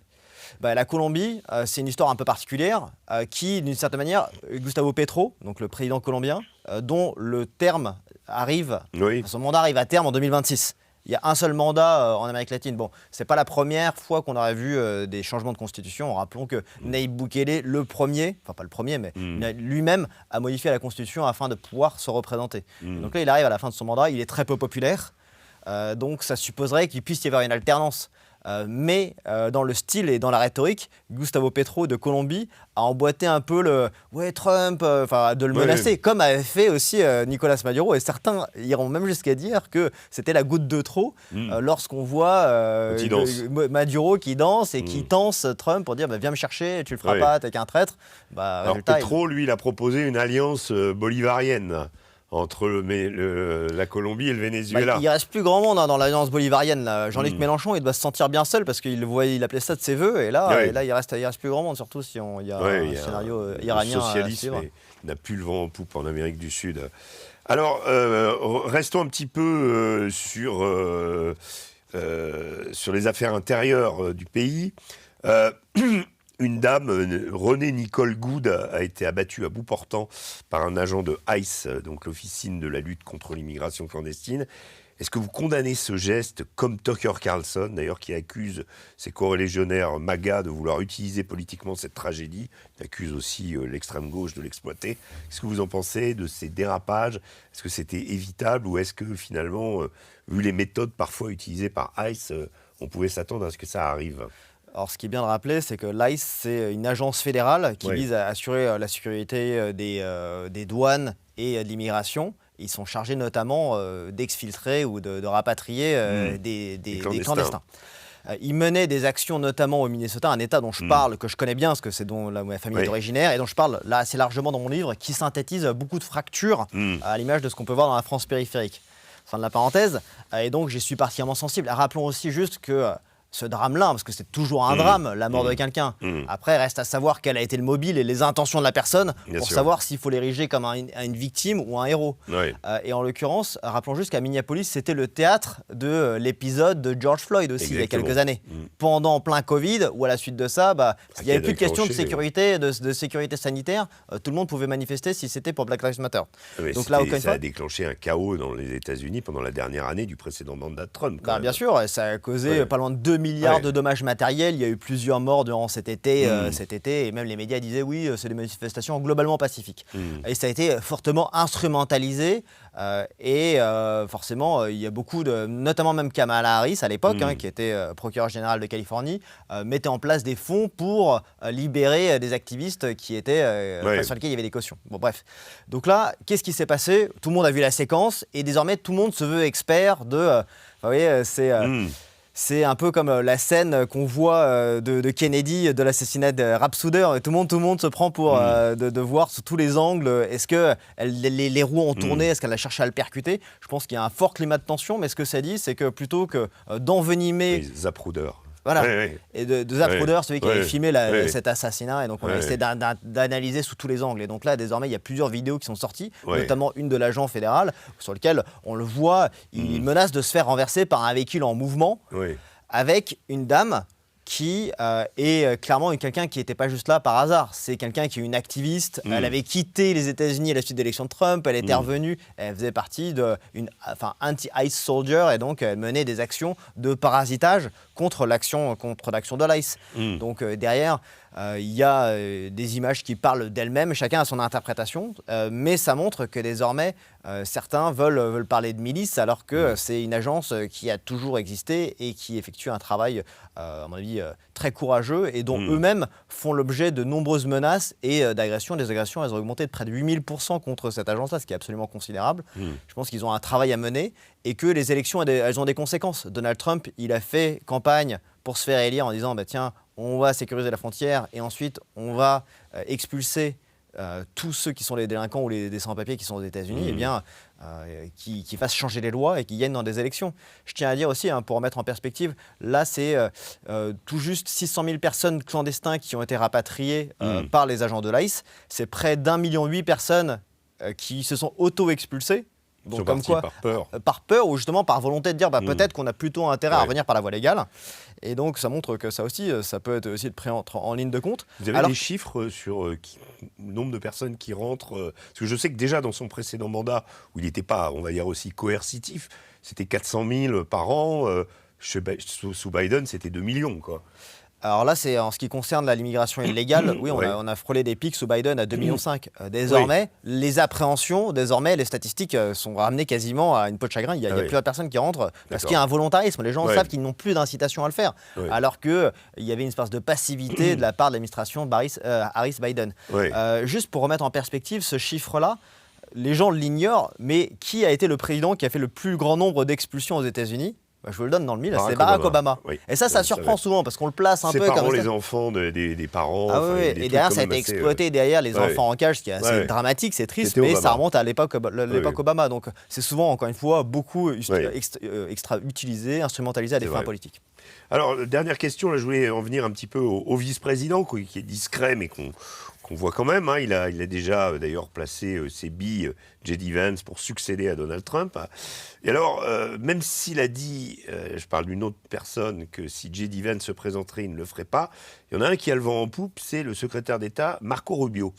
La Colombie, c'est une histoire un peu particulière qui, d'une certaine manière, Gustavo Petro, donc le président colombien, dont le terme arrive, son mandat arrive à terme en 2026. Il y a un seul mandat en Amérique latine. Bon, c'est pas la première fois qu'on aurait vu des changements de constitution. Rappelons que Nayib Bukele, le premier, enfin pas le premier, mais lui-même a modifié la constitution afin de pouvoir se représenter. Et donc là, il arrive à la fin de son mandat, il est très peu populaire. Donc ça supposerait qu'il puisse y avoir une alternance. Mais dans le style et dans la rhétorique, Gustavo Petro de Colombie a emboîté un peu le « ouais, Trump », de le menacer, comme avait fait aussi Nicolas Maduro. Et certains iront même jusqu'à dire que c'était la goutte de trop lorsqu'on voit Maduro qui danse et qui tense Trump pour dire bah, « viens me chercher, tu le feras pas, t'es qu'un traître ». Alors Petro, lui, il a proposé une alliance bolivarienne entre la Colombie et le Venezuela. Il ne reste plus grand monde dans l'alliance bolivarienne. Jean-Luc Mélenchon, il doit se sentir bien seul parce qu'il appelait ça de ses voeux. Et là, il reste plus grand monde, surtout si il y a un scénario iranien. Le socialisme n'a plus le vent en poupe en Amérique du Sud. Alors, restons un petit peu sur les affaires intérieures du pays. Une dame, Renée Nicole Goud, a été abattue à bout portant par un agent de ICE, donc l'officine de la lutte contre l'immigration clandestine. Est-ce que vous condamnez ce geste comme Tucker Carlson, d'ailleurs, qui accuse ses corélégionnaires MAGA de vouloir utiliser politiquement cette tragédie? Il accuse aussi l'extrême gauche de l'exploiter. Qu'est-ce que vous en pensez de ces dérapages? Est-ce que c'était évitable ou est-ce que finalement, vu les méthodes parfois utilisées par ICE, on pouvait s'attendre à ce que ça arrive? Alors, ce qui est bien de rappeler, c'est que l'ICE, c'est une agence fédérale qui vise à assurer la sécurité des douanes et de l'immigration. Ils sont chargés notamment d'exfiltrer ou de rapatrier des clandestins. Ils menaient des actions notamment au Minnesota, un État dont je parle, que je connais bien, parce que c'est dont ma famille est originaire, et dont je parle là assez largement dans mon livre, qui synthétise beaucoup de fractures à l'image de ce qu'on peut voir dans la France périphérique. Fin de la parenthèse. Et donc, j'y suis particulièrement sensible. Rappelons aussi juste que ce drame-là, parce que c'est toujours un drame, la mort de quelqu'un. Après, reste à savoir quel a été le mobile et les intentions de la personne pour savoir s'il faut l'ériger comme une victime ou un héros. Et en l'occurrence, rappelons juste qu'à Minneapolis, c'était le théâtre de l'épisode de George Floyd aussi, il y a quelques années. Pendant plein Covid, ou à la suite de ça, il n'y avait plus de question de sécurité, de sécurité sanitaire. Tout le monde pouvait manifester si c'était pour Black Lives Matter. Donc là, ça a déclenché un chaos dans les États-Unis pendant la dernière année du précédent mandat de Trump. Bien sûr, ça a causé pas loin de 2 milliards de dommages matériels. Il y a eu plusieurs morts durant cet été, et même les médias disaient oui, c'est des manifestations globalement pacifiques. Et ça a été fortement instrumentalisé. Forcément, il y a beaucoup notamment même Kamala Harris à l'époque, qui était procureure générale de Californie, mettait en place des fonds pour libérer des activistes qui étaient sur lesquels il y avait des cautions. Bon, bref. Donc là, qu'est-ce qui s'est passé? Tout le monde a vu la séquence et désormais tout le monde se veut expert de. Vous voyez, c'est un peu comme la scène qu'on voit de Kennedy, de l'assassinat de Rapsouder. Tout le monde se prend pour de voir sous tous les angles. Est-ce que les roues ont tourné? Est-ce qu'elle a cherché à le percuter? Je pense qu'il y a un fort climat de tension, mais ce que ça dit, c'est que plutôt que d'envenimer... Zapruder. Voilà, et de Zapruder, celui qui avait filmé cet assassinat, et donc on a essayé d'analyser sous tous les angles. Et donc là, désormais, il y a plusieurs vidéos qui sont sorties, notamment une de l'agent fédéral, sur lequel on le voit, il menace de se faire renverser par un véhicule en mouvement, avec une dame qui est clairement quelqu'un qui n'était pas juste là par hasard. C'est quelqu'un qui est une activiste. Elle avait quitté les États-Unis à la suite de l'élection de Trump. Elle était revenue. Elle faisait partie d'une anti-ICE soldier et donc elle menait des actions de parasitage contre l'action de l'ICE. Donc derrière, il y a des images qui parlent d'elles-mêmes. Chacun a son interprétation, mais ça montre que désormais certains veulent parler de milice alors que c'est une agence qui a toujours existé et qui effectue un travail, à mon avis, très courageux et dont eux-mêmes font l'objet de nombreuses menaces et d'agressions. Les agressions, elles ont augmenté de près de 8000% contre cette agence-là, ce qui est absolument considérable. Je pense qu'ils ont un travail à mener et que les élections, elles ont des conséquences. Donald Trump, il a fait campagne pour se faire élire en disant tiens, on va sécuriser la frontière et ensuite on va expulser tous ceux qui sont les délinquants ou des sans-papiers qui sont aux États-Unis, qui fassent changer les lois et qui gagnent dans des élections. Je tiens à dire aussi, pour remettre en perspective, là c'est tout juste 600 000 personnes clandestins qui ont été rapatriées par les agents de l'ICE. C'est près d'1,8 million de personnes qui se sont auto-expulsées. Donc, sont comme partis quoi, par peur. par peur ou justement par volonté de dire peut-être qu'on a plutôt intérêt à revenir par la voie légale. Et donc ça montre que ça aussi, ça peut être aussi pris en ligne de compte. Vous avez des chiffres sur le nombre de personnes qui rentrent parce que je sais que déjà dans son précédent mandat, où il n'était pas, on va dire, aussi coercitif, c'était 400 000 par an. Sous Biden, c'était 2 millions, quoi. Alors là, c'est en ce qui concerne l'immigration illégale. Oui, on a frôlé des pics sous Biden à 2,5 millions. Désormais, les appréhensions, les statistiques sont ramenées quasiment à une peau de chagrin. Il n'y a plus de personnes qui rentrent parce qu'il y a un volontarisme. Les gens savent qu'ils n'ont plus d'incitation à le faire. Alors qu'il y avait une espèce de passivité de la part de l'administration Harris-Biden. Juste pour remettre en perspective ce chiffre-là, les gens l'ignorent, mais qui a été le président qui a fait le plus grand nombre d'expulsions aux États-Unis ? Je vous le donne dans le mille, c'est Barack Obama. Et ça surprend souvent parce qu'on le place un peu comme ça. Les enfants des parents. Et derrière, ça a été exploité derrière les enfants en cage, ce qui est assez dramatique, c'est triste, mais ça remonte à l'époque Obama. Donc c'est souvent, encore une fois, beaucoup utilisé, instrumentalisé à des fins politiques. Alors, dernière question, là, je voulais en venir un petit peu au vice-président, qui est discret, mais qu'on voit quand même. Il a déjà d'ailleurs placé ses billes, J.D. Vance, pour succéder à Donald Trump. Et alors, même s'il a dit, je parle d'une autre personne, que si J.D. Vance se présenterait, il ne le ferait pas, il y en a un qui a le vent en poupe, c'est le secrétaire d'État Marco Rubio.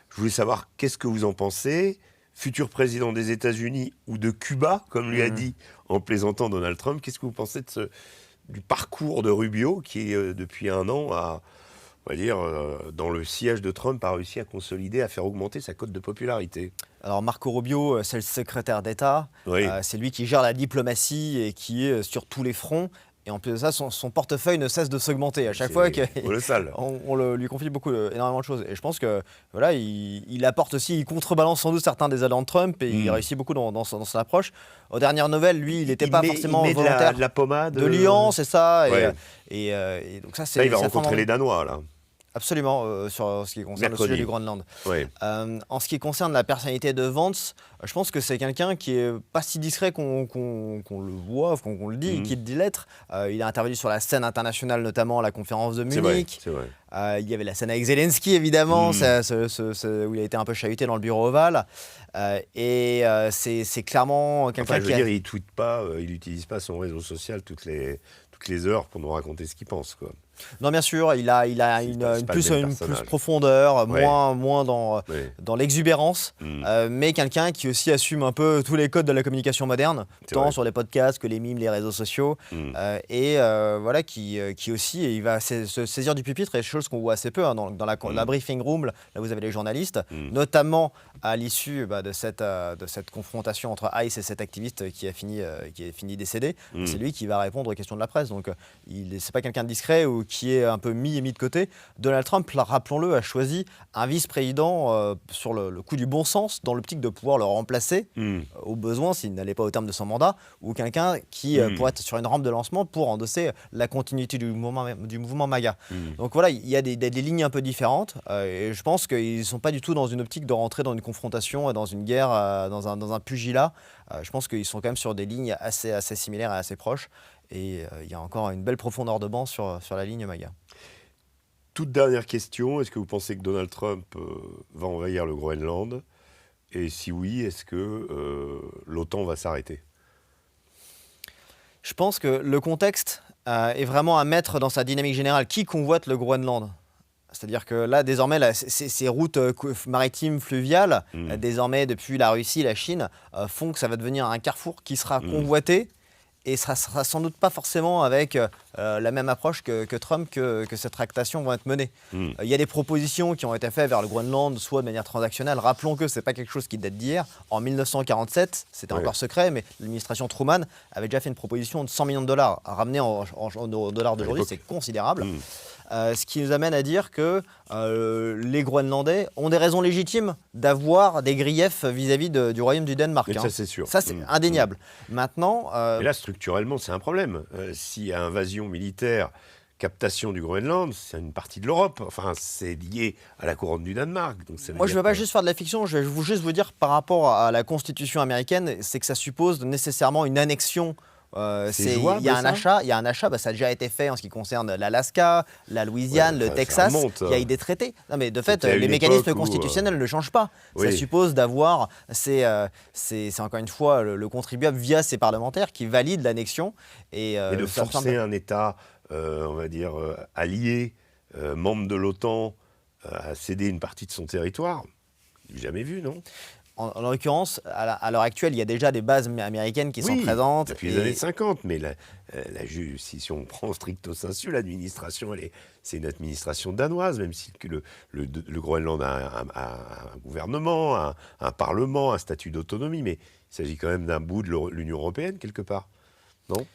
Je voulais savoir, qu'est-ce que vous en pensez ? Futur président des États-Unis ou de Cuba, comme lui a dit en plaisantant Donald Trump, qu'est-ce que vous pensez du parcours de Rubio, qui depuis un an on va dire, dans le siège de Trump, a réussi à consolider, à faire augmenter sa cote de popularité? Alors Marco Rubio, c'est le secrétaire d'État, c'est lui qui gère la diplomatie et qui est sur tous les fronts. Et en plus de ça, son portefeuille ne cesse de s'augmenter à chaque fois qu'on lui confie énormément de choses. Et je pense que voilà, il apporte aussi, il contrebalance sans doute certains des allants de Trump et il réussit beaucoup dans son approche. Aux dernières nouvelles, lui, il n'était pas forcément volontaire. De la pommade, de Lyon, c'est ça. Et donc ça, il va rencontrer les Danois là. Absolument, sur ce qui concerne le sujet du Groenland. En ce qui concerne la personnalité de Vance, je pense que c'est quelqu'un qui est pas si discret qu'on le voit, qu'on le dit, qu'il dit l'être. Il a intervenu sur la scène internationale, notamment à la conférence de Munich. C'est vrai. Il y avait la scène avec Zelensky, évidemment, où il a été un peu chahuté dans le bureau ovale. C'est clairement quelqu'un qui... il ne tweete pas, il n'utilise pas son réseau social toutes les heures pour nous raconter ce qu'il pense, quoi. Non, bien sûr, il a une plus profondeur, moins dans l'exubérance, mais quelqu'un qui aussi assume un peu tous les codes de la communication moderne, tant sur les podcasts que les mimes, les réseaux sociaux, voilà, qui aussi, il va se saisir du pupitre, et chose qu'on voit assez peu dans la briefing room, là vous avez les journalistes, notamment à l'issue de cette confrontation entre ICE et cet activiste qui a fini décédé. C'est lui qui va répondre aux questions de la presse, donc c'est pas quelqu'un de discret ou qui est un peu mis de côté. Donald Trump, rappelons-le, a choisi un vice-président sur le coup du bon sens, dans l'optique de pouvoir le remplacer au besoin, s'il n'allait pas au terme de son mandat, ou quelqu'un qui pourrait être sur une rampe de lancement pour endosser la continuité du mouvement MAGA. Donc voilà, il y a des lignes un peu différentes, et je pense qu'ils ne sont pas du tout dans une optique de rentrer dans une confrontation, dans une guerre, dans un pugilat. Je pense qu'ils sont quand même sur des lignes assez similaires et assez proches. Et il y a encore une belle profondeur de banc sur la ligne MAGA. Toute dernière question, est-ce que vous pensez que Donald Trump va envahir le Groenland? Et si oui, est-ce que l'OTAN va s'arrêter? Je pense que le contexte est vraiment à mettre dans sa dynamique générale. Qui convoite le Groenland? C'est-à-dire que là, désormais, ces routes maritimes fluviales, désormais depuis la Russie, la Chine, font que ça va devenir un carrefour qui sera convoité. Et ce sera sans doute pas forcément avec la même approche que Trump que ces tractations vont être menées. Il y a des propositions qui ont été faites vers le Groenland, soit de manière transactionnelle. Rappelons que ce n'est pas quelque chose qui date d'hier. En 1947, c'était encore secret, mais l'administration Truman avait déjà fait une proposition de 100 millions de dollars. Ramené en dollars d'aujourd'hui, c'est considérable. Ce qui nous amène à dire que les Groenlandais ont des raisons légitimes d'avoir des griefs vis-à-vis du royaume du Danemark. Ça, c'est sûr. Ça, c'est indéniable. Maintenant... Mais là, structurellement, c'est un problème. S'il y a invasion militaire, captation du Groenland, c'est une partie de l'Europe. Enfin, c'est lié à la couronne du Danemark. Donc moi, je ne veux pas juste faire de la fiction. Je vais juste vous dire, par rapport à la Constitution américaine, c'est que ça suppose nécessairement une annexion C'est jouable, il y a un ça achat, ça a déjà été fait en ce qui concerne l'Alaska, la Louisiane, le Texas. Il y a eu des traités. Non, mais de fait, les mécanismes constitutionnels ne changent pas. Ça suppose d'avoir, c'est encore une fois le contribuable via ses parlementaires qui valide l'annexion. Et de forcer un État, on va dire, allié, membre de l'OTAN, à céder une partie de son territoire, jamais vu, non ? En l'occurrence, à l'heure actuelle, il y a déjà des bases américaines qui sont présentes. Depuis les années 50, mais si on prend stricto sensu, l'administration, c'est une administration danoise, même si le Groenland a un gouvernement, un parlement, un statut d'autonomie, mais il s'agit quand même d'un bout de l'Union européenne, quelque part, non ?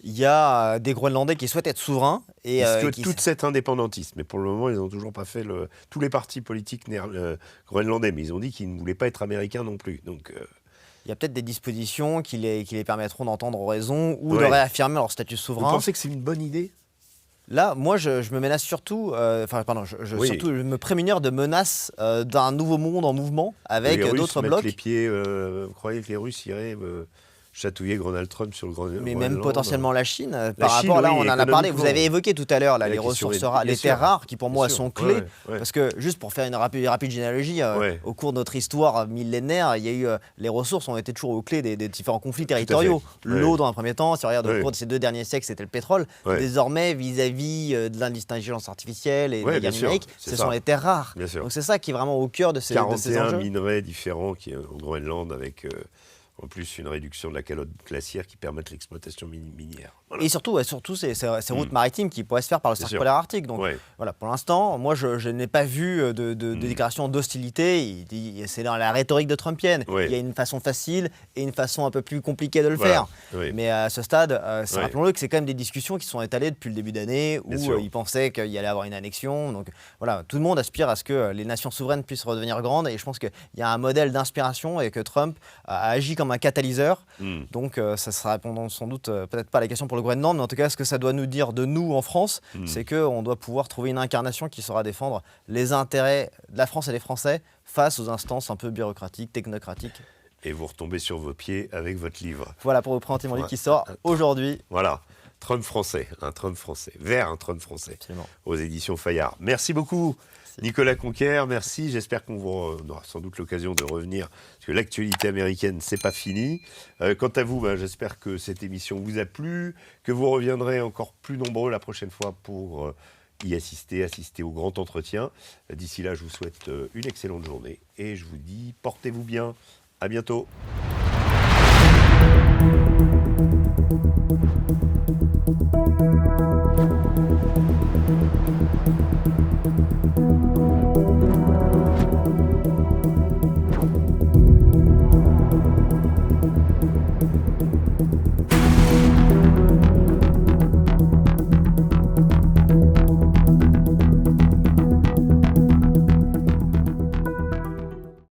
Il y a des Groenlandais qui souhaitent être souverains. Ils souhaitent tout cet indépendantisme, mais pour le moment, ils n'ont toujours pas fait tous les partis politiques groenlandais, mais ils ont dit qu'ils ne voulaient pas être américains non plus. Donc, il y a peut-être des dispositions qui les permettront d'entendre raison ou de réaffirmer leur statut souverain. Vous pensez que c'est une bonne idée ? Là, moi, je me menace surtout, surtout, je me prémunir de menaces d'un nouveau monde en mouvement avec d'autres blocs. Les pieds, vous croyez que les Russes iraient chatouiller Donald Trump sur le Groenland. Mais même potentiellement la Chine. Par rapport, là, on en a parlé. Vous avez évoqué tout à l'heure les ressources rares, les terres rares, qui pour moi sont clés. Parce que, juste pour faire une rapide généalogie, au cours de notre histoire millénaire, il y a eu, les ressources ont été toujours aux clés des différents conflits territoriaux. L'eau, dans un premier temps, si on regarde au cours de ces 2 derniers siècles, c'était le pétrole. Désormais, vis-à-vis de l'intelligence artificielle et de la guerre numérique, ce sont les terres rares. Donc c'est ça qui est vraiment au cœur de ces enjeux. 41 minerais différents au Groenland avec... En plus, une réduction de la calotte glaciaire qui permettent l'exploitation minière. Voilà. Et surtout ces routes maritimes qui pourraient se faire par le cercle polaire arctique. Donc voilà, pour l'instant, moi, je n'ai pas vu de déclaration d'hostilité. C'est dans la rhétorique de Trumpienne. Il y a une façon facile et une façon un peu plus compliquée de le faire. Mais à ce stade, rappelons-le que c'est quand même des discussions qui sont étalées depuis le début d'année où ils pensaient qu'il y allait avoir une annexion. Donc voilà, tout le monde aspire à ce que les nations souveraines puissent redevenir grandes. Et je pense qu'il y a un modèle d'inspiration et que Trump a agi comme un catalyseur. Donc ça sera répondant sans doute peut-être pas à la question pour le Groenland, mais en tout cas ce que ça doit nous dire de nous en France, c'est qu'on doit pouvoir trouver une incarnation qui saura défendre les intérêts de la France et des Français face aux instances un peu bureaucratiques, technocratiques. Et vous retombez sur vos pieds avec votre livre. Voilà pour vous présenter mon livre qui sort aujourd'hui. Voilà, Trump français, vers un Trump français. Absolument. Aux éditions Fayard. Merci beaucoup. Nicolas Conquer, merci. J'espère qu'on aura sans doute l'occasion de revenir, parce que l'actualité américaine, c'est pas fini. Quant à vous, j'espère que cette émission vous a plu, que vous reviendrez encore plus nombreux la prochaine fois pour y assister au grand entretien. D'ici là, je vous souhaite une excellente journée et je vous dis, portez-vous bien. À bientôt.